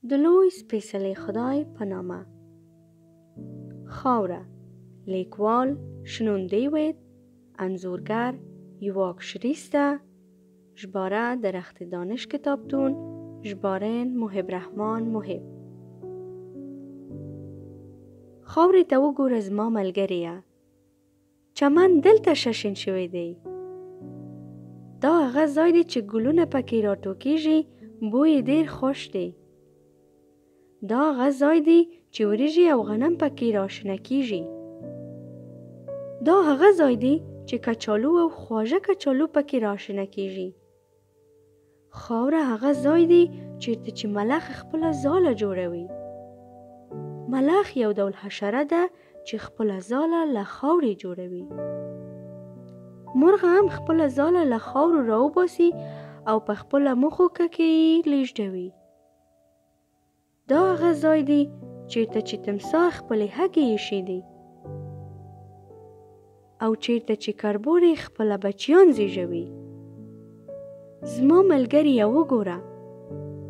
د لوی سپېڅلي خدای په نامه. خاوره. لیکوال شنون دیوید، انځورگر یواک شریسته، ژباره درخت دانش کتابتون، ژبارن محب رحمان محب. خاورې ته وګوره زما ملګریه، چمن دلته ششین شوی دی. دا هغه ځای دی چې ګلونه پکې راټوکیږي، بوی ډیر خوش دی. دا هغه ځای دی چې وریجې او غنم پکې راشنه کیږي. دا هغه ځای دی چې کچالو او خواږه کچالو پکې راشنه کیږي. خاوره هغه ځای دی چیرته چې ملخ خپله ځاله جوړوي. ملخ یو ډول حشره ده چې خپله ځاله له خاورې جوړوي. مرغ هم خپله ځاله له خاورو راوباسي او په خپله مښوکه کې یې لیږدوي. دا هغه ځای دی چیرته چې تمساح خپلې هګۍ ایښي دي او چیرته چې کربوړی خپله بچیان زیږوي. زما ملګریه وګوره،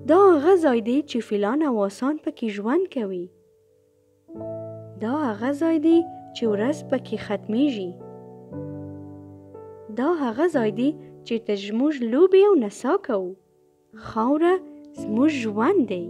دا هغه ځای دی چې فیلان او آسان پکې ژوند کوي. دا هغه ځای دی چې ورځ پکې ختمیږي. دا هغه ځای دی چې زموږ لوبې او نڅا کوو. خاوره زموږ ژوند دی.